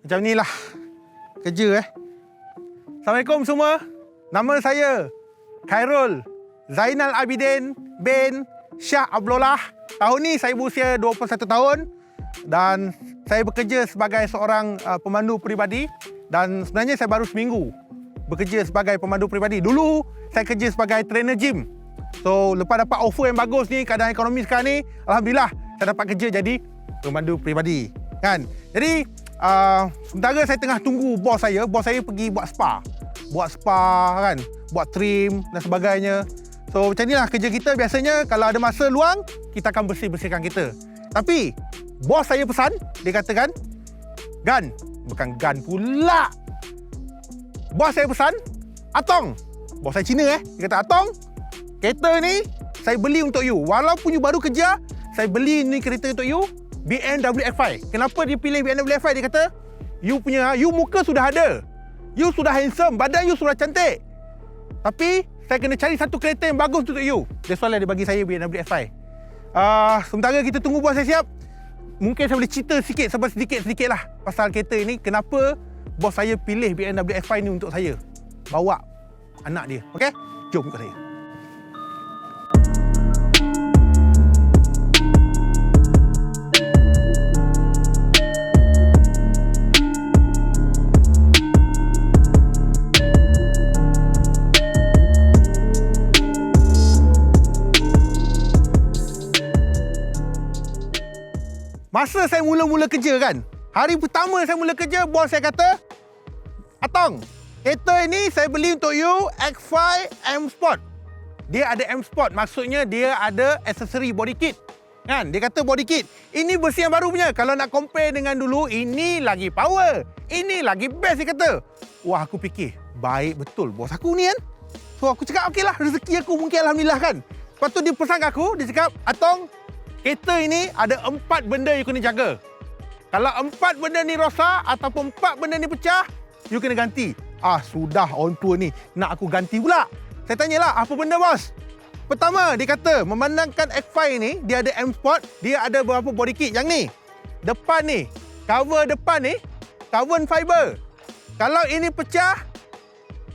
Macam ni lah kerja Assalamualaikum semua. Nama saya Khairul Zainal Abidin bin Shah Abdullah. Tahun ni saya berusia 21 tahun dan saya bekerja sebagai seorang pemandu peribadi, dan sebenarnya saya baru seminggu bekerja sebagai pemandu peribadi. Dulu saya kerja sebagai trainer gym. So lepas dapat offer yang bagus ni, keadaan ekonomi sekarang ni, alhamdulillah saya dapat kerja jadi pemandu peribadi kan. Jadi sementara saya tengah tunggu bos saya pergi buat spa kan, buat trim dan sebagainya. So macam inilah kerja kita biasanya. Kalau ada masa luang, kita akan bersihkan kita. Tapi bos saya pesan, dia katakan, Gan, bukan Gan pula. Bos saya pesan, Atong. Bos saya Cina Dia kata, Atong, kereta ni saya beli untuk you. Walaupun you baru kerja, saya beli ni kereta untuk you, BMW X5. Kenapa dia pilih BMW X5? Dia kata, you muka sudah ada. You sudah handsome, badan you sudah cantik. Tapi saya kena cari satu kereta yang bagus untuk you. That's why dia bagi saya BMW X5. Sementara kita tunggu bos saya siap, mungkin saya boleh cerita sikit, sedikit lah pasal kereta ini. Kenapa bos saya pilih BMW X5 ni untuk saya bawa anak dia. Okey? Jom ikut saya. Masa saya mula-mula kerja kan, hari pertama saya mula kerja, bos saya kata, Atong, kereta ini saya beli untuk you X5 M Sport. Dia ada M Sport, maksudnya dia ada aksesori body kit. Kan? Dia kata body kit. Ini versi yang baru punya. Kalau nak compare dengan dulu, ini lagi power. Ini lagi best, dia kata. Wah, aku fikir, baik betul bos aku ni kan. So aku cakap, okeylah, rezeki aku mungkin alhamdulillah kan. Lepas tu dia pesan aku, dia cakap, Atong, kereta ini ada 4 benda you kena jaga. Kalau 4 benda ni rosak ataupun 4 benda ni pecah, you kena ganti. Sudah orang tua ni nak aku ganti pula. Saya tanyalah, apa benda bos? Pertama, dia kata memandangkan X5 ni, dia ada M Sport, dia ada beberapa body kit. Yang ni, depan ni, cover depan ni, carbon fiber. Kalau ini pecah,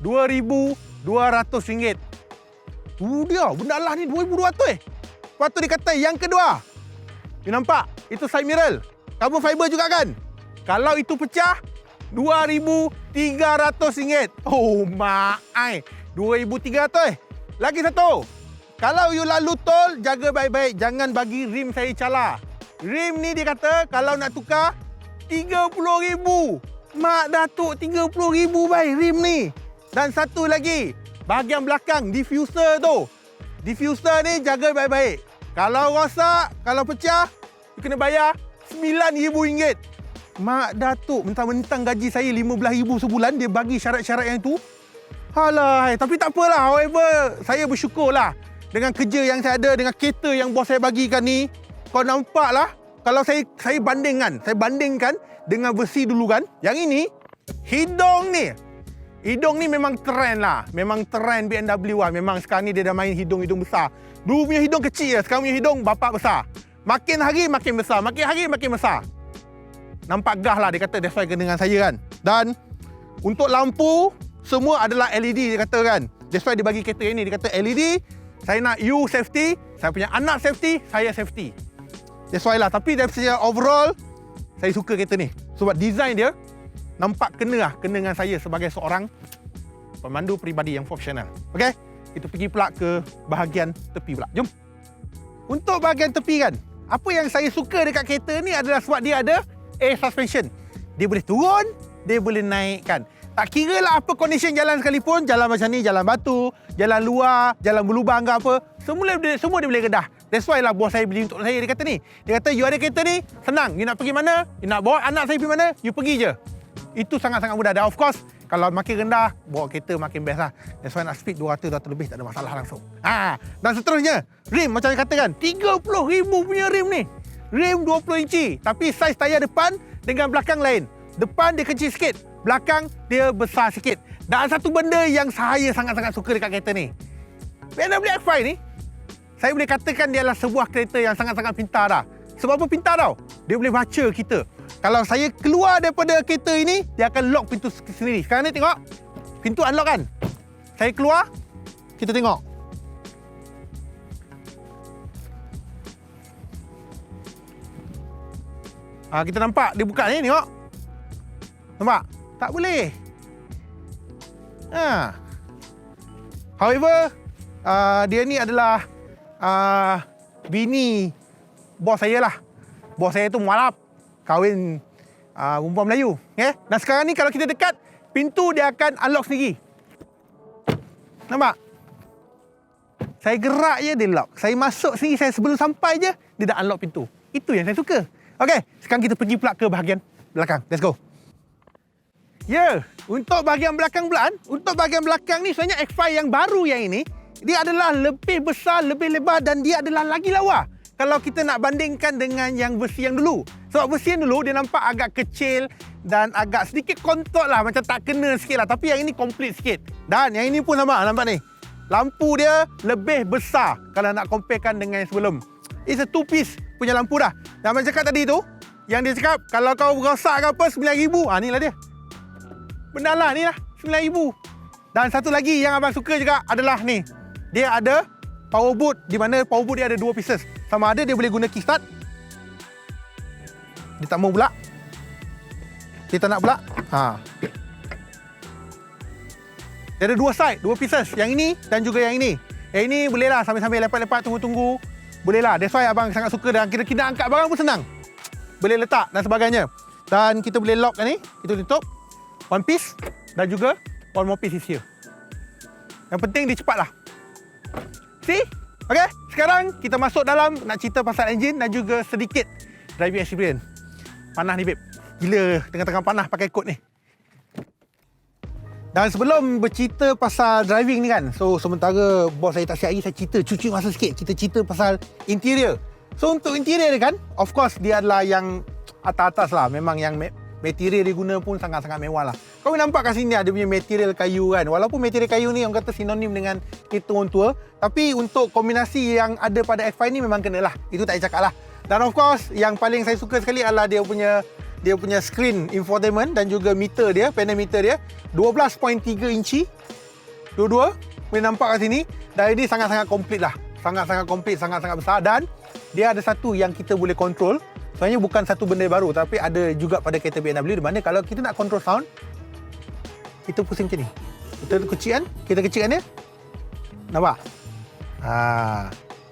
RM2,200. Tu dia, benda lah ni RM2,200 Lepas tu dia kata, yang kedua, you nampak? Itu side mirror. Carbon fiber juga kan? Kalau itu pecah, RM2,300. Oh, mak ai. RM2,300. Lagi satu. Kalau you lalu tol, jaga baik-baik. Jangan bagi rim saya cala. Rim ni dia kata, kalau nak tukar, RM30,000. Mak Datuk, RM30,000 baik rim ni. Dan satu lagi, bahagian belakang, diffuser tu. Diffuser ni jaga baik-baik. Kalau rosak, kalau pecah, you kena bayar RM9,000. Mak Datuk mentang-mentang gaji saya RM15,000 sebulan, dia bagi syarat-syarat yang itu. Alah, tapi tak apalah. However, saya bersyukurlah dengan kerja yang saya ada, dengan kereta yang bos saya bagikan ni. Kau nampaklah, kalau saya bandingkan dengan versi dulu kan, yang ini, hidung ni memang trend lah. Memang trend BMW lah. Memang sekarang ni dia dah main hidung-hidung besar. Dulu punya hidung kecil lah. Sekarang punya hidung bapak besar. Makin hari makin besar. Makin hari makin besar. Nampak gah lah dia kata. That's why kena dengan saya kan. Dan untuk lampu, semua adalah LED dia kata kan. That's why dia bagi kereta ini. Dia kata LED, saya nak you safety. Saya punya anak safety. Saya safety. That's why lah. Tapi dari secara overall, saya suka kereta ni. Sebab design dia, nampak kena dengan saya sebagai seorang pemandu peribadi yang profesional. Okey? Kita pergi pula ke bahagian tepi pula. Jom. Untuk bahagian tepi kan, apa yang saya suka dekat kereta ni adalah sebab dia ada air suspension. Dia boleh turun, dia boleh naik kan. Tak kira lah apa condition jalan sekalipun, jalan macam ni, jalan batu, jalan luar, jalan berlubang ke apa, semua dia boleh redah. That's why lah bos saya beli untuk saya. Dia kata ni, you ada kereta ni, senang. You nak pergi mana, you nak bawa anak saya pergi mana, you pergi je. Itu sangat-sangat mudah. Dan of course, kalau makin rendah, bawa kereta makin best lah. That's why nak speed 200 lebih tak ada masalah langsung. Dan seterusnya, rim macam saya katakan, RM30,000 punya rim ni. Rim 20 inci. Tapi saiz tayar depan dengan belakang lain. Depan dia kecil sikit, belakang dia besar sikit. Dan satu benda yang saya sangat-sangat suka dekat kereta ni, BMW X5 ni, saya boleh katakan dia adalah sebuah kereta yang sangat-sangat pintar dah. Sebab apa pintar tau? Dia boleh baca kita. Kalau saya keluar daripada kereta ini, dia akan lock pintu sendiri. Sekarang ni tengok. Pintu unlock kan? Saya keluar, kita tengok. Kita nampak dia buka ni, tengok. Nampak? Tak boleh. However, dia ni adalah bini bos saya lah. Bos saya tu mualaf, kahwin perempuan Melayu. Okay? Dan sekarang ni kalau kita dekat, pintu dia akan unlock sendiri. Nampak? Saya gerak je, dia lock. Saya masuk sini, saya sebelum sampai je, dia dah unlock pintu. Itu yang saya suka. Okey, sekarang kita pergi pula ke bahagian belakang. Let's go. Ya, untuk bahagian belakang pula, untuk bahagian belakang ni sebenarnya X5 yang baru yang ini, dia adalah lebih besar, lebih lebar dan dia adalah lagi lawa. Kalau kita nak bandingkan dengan yang versi yang dulu. Sebab versi yang dulu dia nampak agak kecil dan agak sedikit kontot lah, macam tak kena sikit lah. Tapi yang ini komplit sikit. Dan yang ini pun sama, nampak ni. Lampu dia lebih besar kalau nak comparekan dengan yang sebelum. It's a two piece punya lampu dah. Dan macam cakap tadi tu, yang dia cakap kalau kau rosak ke apa, 9,000. Ni lah dia. Benar lah, ni lah 9,000. Dan satu lagi yang abang suka juga adalah ni. Dia ada power boot, di mana power boot dia ada 2 pieces. Sama ada dia boleh guna kickstart. Dia tak mau pula. Dia tak nak pula. Dia ada 2 side, 2 pieces. Yang ini dan juga yang ini. Yang ini boleh lah sambil-sambil lepak-lepak tunggu-tunggu. Boleh lah. That's why abang sangat suka dan kita angkat barang pun senang. Boleh letak dan sebagainya. Dan kita boleh lock ni. Kita tutup. One piece. Dan juga one more piece is here. Yang penting dia cepat lah. See? Okay. Sekarang kita masuk dalam nak cerita pasal enjin dan juga sedikit driving experience. Panah ni babe. Gila tengah-tengah panah pakai kot ni. Dan sebelum bercerita pasal driving ni kan, so sementara bos saya tak siap lagi, saya cerita, cuci masa sikit. Kita cerita pasal interior. So untuk interior dia kan, of course dia adalah yang atas-atas lah. Memang yang material dia guna pun sangat-sangat mewah lah. Kau nampak kat sini ada punya material kayu kan. Walaupun material kayu ni orang kata sinonim dengan kereta orang tua, tapi untuk kombinasi yang ada pada X5 ni memang kenalah. Itu tak payah cakap lah. Dan of course yang paling saya suka sekali adalah dia punya screen infotainment dan juga meter dia, panel meter dia 12.3 inci. Dua-dua boleh nampak kat sini. Dan ini sangat-sangat komplit lah. Sangat-sangat komplit, sangat-sangat besar. Dan dia ada satu yang kita boleh control. Sebenarnya bukan satu benda baru, tapi ada juga pada kereta BMW, di mana kalau kita nak control sound, kita pusing macam ni. Kita kecilkan dia. Nampak?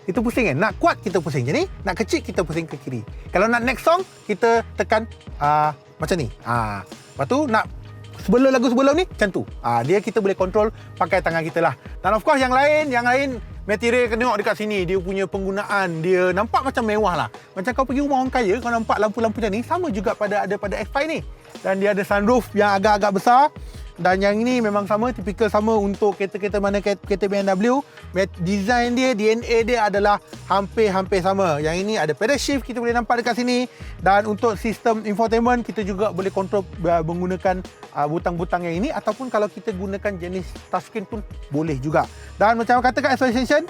Kita pusing kan? Nak kuat kita pusing macam ni, nak kecil kita pusing ke kiri. Kalau nak next song, kita tekan macam ni. Lepas tu nak sebelum lagu sebelum ni macam tu. Dia kita boleh control pakai tangan kita lah. Dan of course yang lain material kena tengok dekat sini, dia punya penggunaan dia nampak macam mewah lah. Macam kau pergi rumah orang kaya, kau nampak lampu-lampu macam ni, sama juga pada X5 ni. Dan dia ada sunroof yang agak-agak besar. Dan yang ini memang sama, tipikal sama untuk kereta-kereta mana kereta BMW. Design dia, DNA dia adalah hampir-hampir sama. Yang ini ada pedal shift, kita boleh nampak dekat sini. Dan untuk sistem infotainment, kita juga boleh kontrol menggunakan butang-butang yang ini. Ataupun kalau kita gunakan jenis touchscreen pun boleh juga. Dan macam katakan suspension,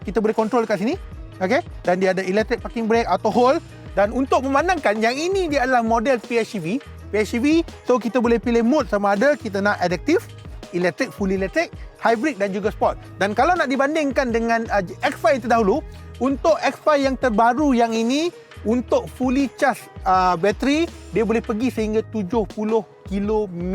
kita boleh kontrol dekat sini. Okay? Dan dia ada electric parking brake, auto hold. Dan untuk memandangkan, yang ini dia adalah model PHEV, so kita boleh pilih mode sama ada kita nak adaptive, electric, full electric, hybrid dan juga sport. Dan kalau nak dibandingkan dengan X5 terdahulu, untuk X5 yang terbaru yang ini, untuk fully charge bateri, dia boleh pergi sehingga 70 km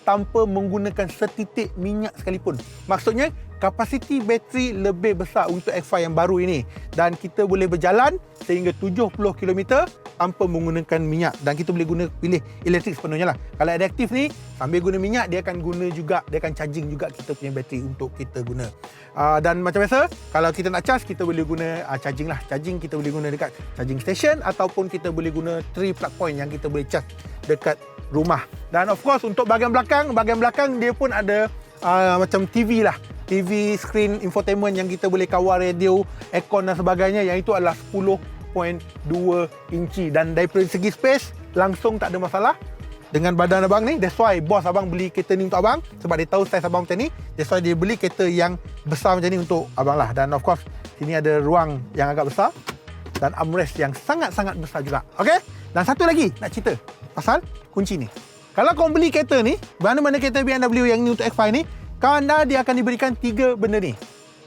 tanpa menggunakan setitik minyak sekalipun. Maksudnya, kapasiti bateri lebih besar untuk X5 yang baru ini. Dan kita boleh berjalan sehingga 70 km tanpa menggunakan minyak. Dan kita boleh pilih elektrik sepenuhnya lah. Kalau adaptif ni, sambil guna minyak, dia akan guna juga, dia akan charging juga kita punya bateri untuk kita guna. Dan macam biasa, kalau kita nak charge, kita boleh guna charging lah. Charging kita boleh guna dekat charging station ataupun kita boleh guna 3 plug point yang kita boleh charge dekat rumah. Dan of course untuk bahagian belakang dia pun ada macam TV lah. TV, screen, infotainment yang kita boleh kawal radio, aircon dan sebagainya, yang itu adalah 10.2 inci. Dan dari segi space, langsung tak ada masalah dengan badan abang ni. That's why bos abang beli kereta ni untuk abang, sebab dia tahu saiz abang macam ni. That's why dia beli kereta yang besar macam ni untuk abang lah. Dan of course, sini ada ruang yang agak besar dan armrest yang sangat-sangat besar juga. Okay? Dan satu lagi nak cerita pasal kunci ni. Kalau kau beli kereta ni, mana-mana kereta BMW yang ni untuk X5 ni, anda dia akan diberikan 3 benda ni.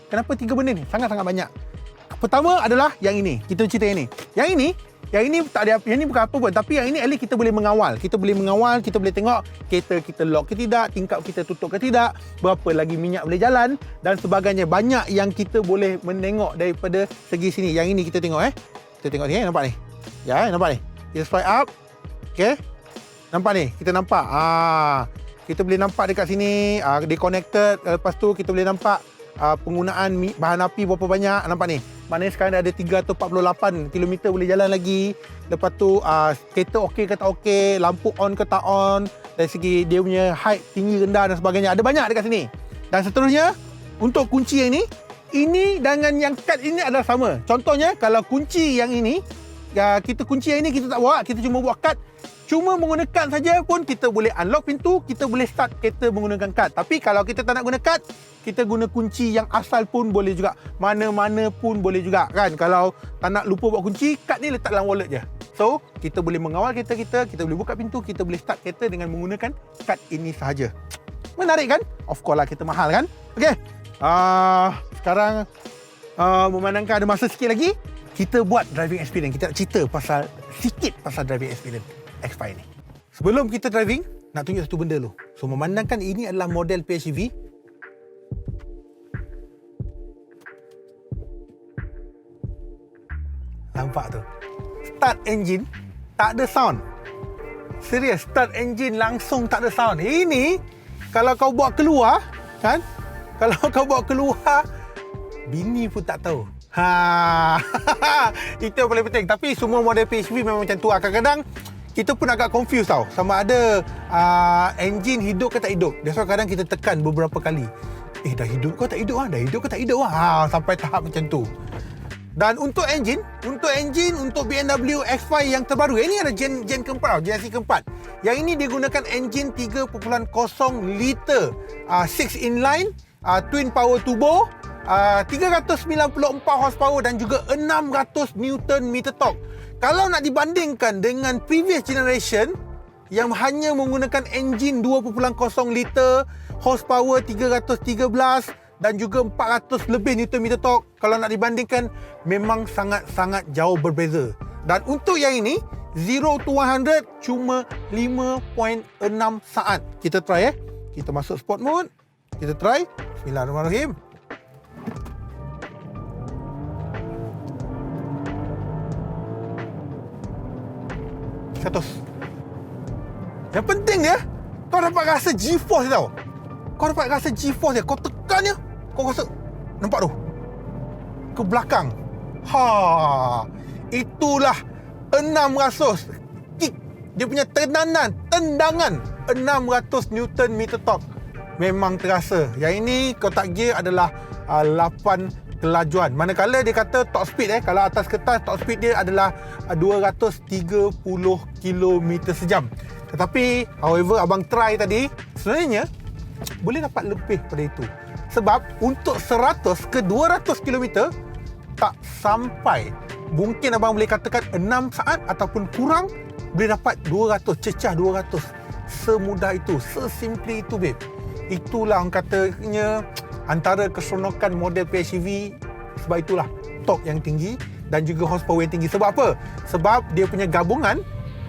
Kenapa 3 benda ni? Sangat-sangat banyak. Pertama adalah yang ini. Kita cerita yang ni. Yang ini tak ada, yang ni bukan apa pun, tapi yang ini at least kita boleh mengawal. Kita boleh tengok kereta kita lock ke tidak, tingkap kita tutup ke tidak, berapa lagi minyak boleh jalan dan sebagainya. Banyak yang kita boleh menengok daripada segi sini. Yang ini kita tengok Kita tengok ni, nampak ni. Ya, nampak ni. Kita swipe up. Okey. Nampak ni, kita nampak. Kita boleh nampak dekat sini, dia connected. Lepas tu kita boleh nampak penggunaan bahan api berapa banyak. Nampak ni. Maknanya sekarang dah ada 348 km boleh jalan lagi. Lepas tu kereta okey ke tak okey, lampu on ke tak on, dari segi dia punya height tinggi rendah dan sebagainya. Ada banyak dekat sini. Dan seterusnya, untuk kunci yang ini dengan yang kad ini adalah sama. Contohnya kalau kunci yang ini, kunci yang ini kita tak bawa, kita cuma bawa kad. Cuma menggunakan saja pun kita boleh unlock pintu, kita boleh start kereta menggunakan kad. Tapi kalau kita tak nak guna kad, kita guna kunci yang asal pun boleh juga. Mana-mana pun boleh juga kan. Kalau tak nak lupa bawa kunci, kad ni letak dalam wallet je. So, kita boleh mengawal kereta kita boleh buka pintu, kita boleh start kereta dengan menggunakan kad ini sahaja. Menarik kan? Of course lah, kita mahal kan? Okey. Sekarang memandangkan ada masa sikit lagi, kita buat driving experience. Kita nak cerita sikit pasal driving experience X5 ni. Sebelum kita driving, nak tunjuk satu benda dulu. So, memandangkan ini adalah model PHEV. Nampak tu. Start engine, tak ada sound. Serius, start engine langsung tak ada sound. Ini, kalau kau bawa keluar, kan? Kalau kau bawa keluar, bini pun tak tahu. Itu yang paling penting. Tapi semua model PHEV memang macam tu. Kadang-kadang kita pun agak confused tau, sama ada engine hidup ke tak hidup. That's why kadang kita tekan beberapa kali. Dah hidup ke tak hidup? Dah hidup ke tak hidup? Sampai tahap macam tu. Dan untuk engine, untuk BMW X5 yang terbaru, ini ada gen keempat, generasi keempat. Yang ini dia gunakan engine 3.0 liter, 6 inline, twin power turbo, 394 horsepower dan juga 600 Nm torque. Kalau nak dibandingkan dengan previous generation yang hanya menggunakan enjin 2.0 liter, horsepower 313 dan juga 400 lebih Nm torque, kalau nak dibandingkan memang sangat-sangat jauh berbeza. Dan untuk yang ini 0 to 100 cuma 5.6 saat. Kita try Kita masuk sport mode. Kita try. Bismillahirrahmanirrahim. Yang penting dia, kau dapat rasa G-force tau. Kau dapat rasa G-force dia. Kau tekan dia, kau rasa, nampak tu, ke belakang. Itulah 600 kick. Dia punya tendangan 600 Nm torque. Memang terasa. Yang ini kotak gear adalah 8 kelajuan. Manakala dia kata top speed kalau atas kertas top speed dia adalah 230 km sejam. Tetapi however abang try tadi, sebenarnya boleh dapat lebih pada itu. Sebab untuk 100 ke 200 km tak sampai. Mungkin abang boleh katakan 6 saat ataupun kurang boleh dapat 200, cecah 200. Semudah itu, sesimpli itu babe. Itulah orang katanya antara keseronokan model PHEV. Sebab itulah torque yang tinggi dan juga horsepower yang tinggi. Sebab apa? Sebab dia punya gabungan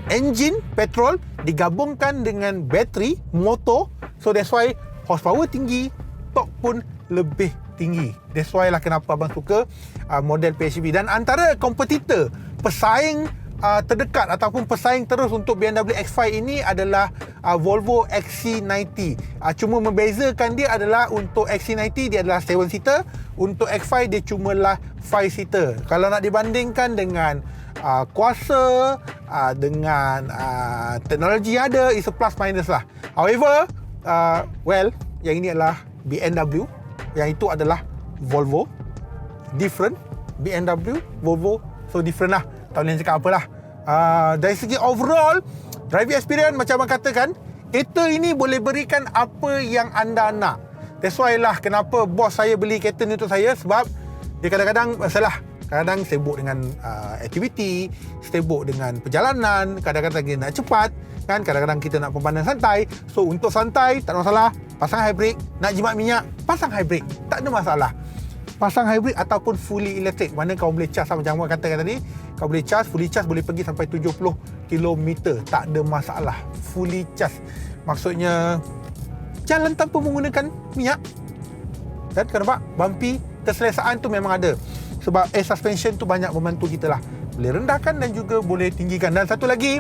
enjin petrol digabungkan dengan bateri motor. So that's why horsepower tinggi, torque pun lebih tinggi. That's why lah kenapa abang suka model PHEV. Dan antara kompetitor, pesaing terdekat ataupun pesaing terus untuk BMW X5 ini adalah Volvo XC90. Cuma membezakan dia adalah untuk XC90 dia adalah 7-seater, untuk X5 dia cumalah 5-seater. Kalau nak dibandingkan dengan kuasa, dengan teknologi yang ada, is a plus minus lah. However, yang ini adalah BMW, yang itu adalah Volvo. Different. BMW, Volvo, so different lah. Tak boleh cakap apalah. Dari segi overall driving experience, macam abang katakan, kereta ini boleh berikan apa yang anda nak. That's why lah kenapa bos saya beli kereta ni untuk saya. Sebab Dia kadang-kadang masalah. Kadang sibuk dengan aktiviti, sibuk dengan perjalanan, kadang-kadang kita nak cepat, kan? Kadang-kadang kita nak pemandangan santai. So untuk santai tak ada masalah, pasang hybrid. Nak jimat minyak, pasang hybrid. Tak ada masalah. Pasang hybrid ataupun fully electric. Mana kau boleh charge, macam Muhammad katakan tadi, kau boleh charge, fully charge boleh pergi sampai 70 km. Tak ada masalah. Fully charge. Maksudnya jalan tanpa menggunakan minyak. Dan kau nampak bumpy, keselesaan tu memang ada. Sebab air suspension tu banyak membantu kita lah. Boleh rendahkan dan juga boleh tinggikan. Dan satu lagi,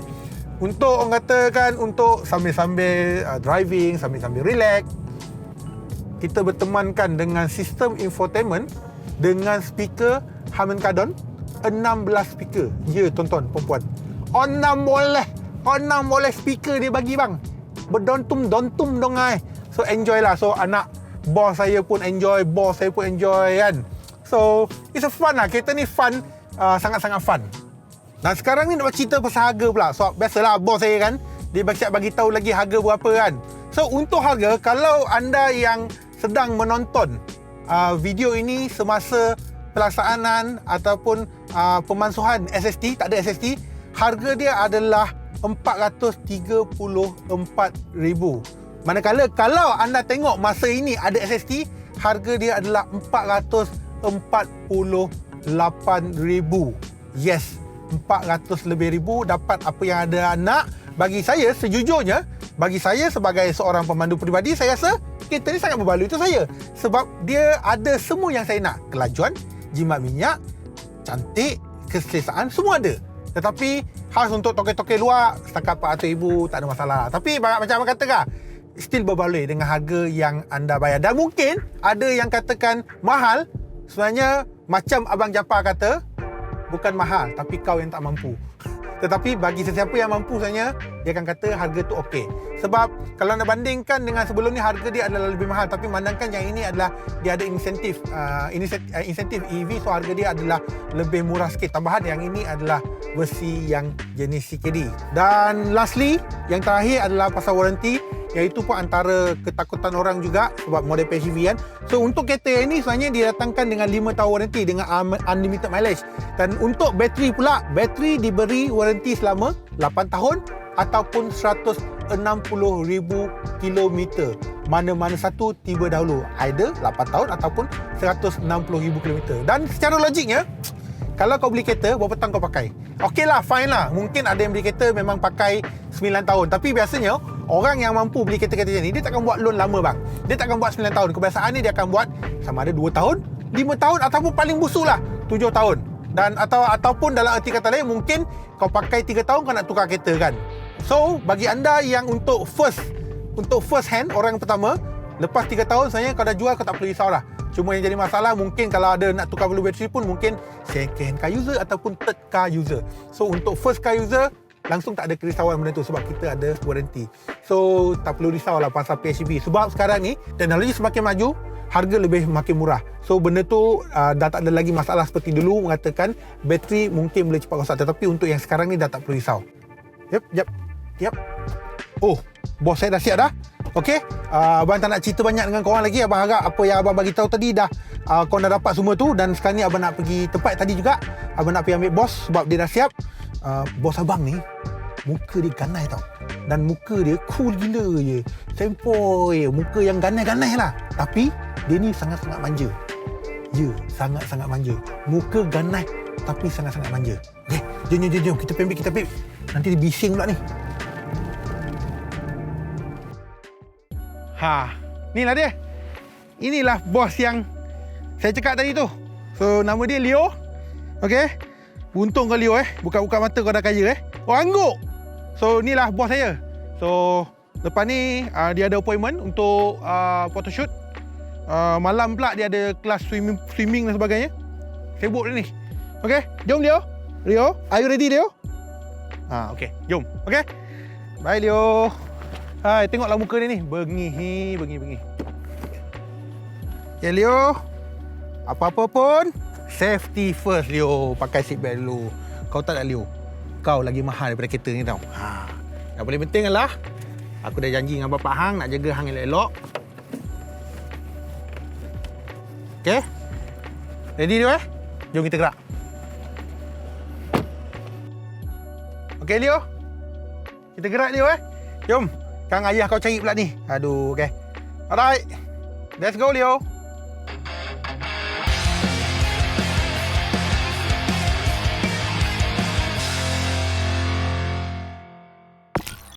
untuk orang katakan untuk sambil-sambil driving, sambil-sambil relax, kita bertemankan dengan sistem infotainment dengan speaker Harman Kardon 16 speaker. Ya tuan-tuan, perempuan. 6 boleh speaker dia bagi bang. Berdontum-dontum dongai. So enjoy lah. So anak bos saya pun enjoy, bos saya pun enjoy kan. So it's a fun lah. Kereta ni fun, sangat-sangat fun. Dan sekarang ni nak cerita pasal harga pula. So biasalah bos saya kan, dia bagi tahu lagi harga berapa kan. So untuk harga, kalau anda yang sedang menonton video ini semasa pelaksanaan ataupun pemansuhan SST, tak ada SST, harga dia adalah RM434,000. Manakala kalau anda tengok masa ini ada SST, harga dia adalah RM448,000. Yes, 400 lebih ribu dapat apa yang ada nak. Bagi saya sejujurnya, bagi saya sebagai seorang pemandu peribadi, saya rasa kereta ni sangat berbaloi untuk saya. Sebab dia ada semua yang saya nak. Kelajuan, jimat minyak, cantik, keselesaan, semua ada. Tetapi khas untuk toke-toke luar, setakat RM400,000 tak ada masalah. Tapi macam abang katakan, still berbaloi dengan harga yang anda bayar. Dan mungkin ada yang katakan mahal. Sebenarnya macam Abang Japar kata, bukan mahal tapi kau yang tak mampu. Tetapi bagi sesiapa yang mampu sebenarnya, dia akan kata harga tu okey. Sebab kalau anda bandingkan dengan sebelum ni, harga dia adalah lebih mahal. Tapi memandangkan yang ini adalah dia ada insentif EV, so harga dia adalah lebih murah sikit. Tambahan yang ini adalah versi yang jenis CKD. Dan lastly, yang terakhir adalah pasal warranty. Iaitu pun antara ketakutan orang juga sebab model PHEV kan. So untuk kereta ini sebenarnya didatangkan dengan 5 tahun warranty dengan unlimited mileage. Dan untuk bateri pula, bateri diberi warranty selama 8 tahun ataupun 160,000 km. Mana-mana satu tiba dahulu, either 8 tahun ataupun 160,000 km. Dan secara logiknya, kalau kau beli kereta, berapa tahun kau pakai? Okey lah, fine lah. Mungkin ada yang beli kereta memang pakai 9 tahun. Tapi biasanya, orang yang mampu beli kereta-kereta ni, dia takkan buat loan lama bang. Dia takkan buat 9 tahun. Kebiasaan ni dia akan buat sama ada 2 tahun, 5 tahun ataupun paling busuk lah 7 tahun. Dan ataupun dalam erti kata lain, mungkin kau pakai 3 tahun kau nak tukar kereta kan. So, bagi anda yang untuk first hand, orang pertama, lepas 3 tahun sebenarnya kau dah jual, kau tak perlu risau lah. Cuma yang jadi masalah mungkin kalau ada nak tukar blue battery pun mungkin second car user ataupun third car user. So untuk first car user langsung tak ada kerisauan benda tu sebab kita ada warranty. So tak perlu risau lah pasal PHEV. Sebab sekarang ni teknologi semakin maju, harga lebih makin murah. So benda tu dah tak ada lagi masalah seperti dulu mengatakan bateri mungkin boleh cepat rosak. Tetapi untuk yang sekarang ni dah tak perlu risau. Yep. Oh, bos saya dah siap dah. Okey, abang tak nak cerita banyak dengan korang lagi. Abang harap apa yang abang bagi tahu tadi dah korang dah dapat semua tu. Dan sekarang ni abang nak pergi tempat tadi juga. Abang nak pergi ambil bos sebab dia dah siap. Bos abang ni muka dia ganai tau. Dan muka dia cool gila je. Sempoi, muka yang ganai-ganai lah. Tapi dia ni sangat-sangat manja. Ya, sangat-sangat manja. Muka ganai tapi sangat-sangat manja. Okay, jom. Kita pembik. Nanti dia bising pula ni. Inilah dia. Inilah bos yang saya cakap tadi tu. So nama dia Leo. Okey. Untung kau Leo buka-buka mata kau dah kaya Oh angguk. So inilah bos saya. So lepas ni dia ada appointment untuk photoshoot. Malam pula dia ada kelas swimming dan sebagainya. Sibuk dia ni. Okey, jom Leo. Are you ready Leo? Okey, jom. Okey. Bye Leo. Hai, tengoklah muka dia ni. Bengi. Ya Leo. Apa-apa pun, safety first Leo. Pakai seat belt dulu. Kau tak nak Leo? Kau lagi mahal daripada kereta ni tau. Yang paling penting adalah aku dah janji dengan Bapak Hang nak jaga Hang elok-elok. Okey? Ready Leo Jom kita gerak. Okey Leo. Kita gerak Leo Jom. Kang ayah kau cari pula ni. Aduh, okey. Alright. Let's go Leo.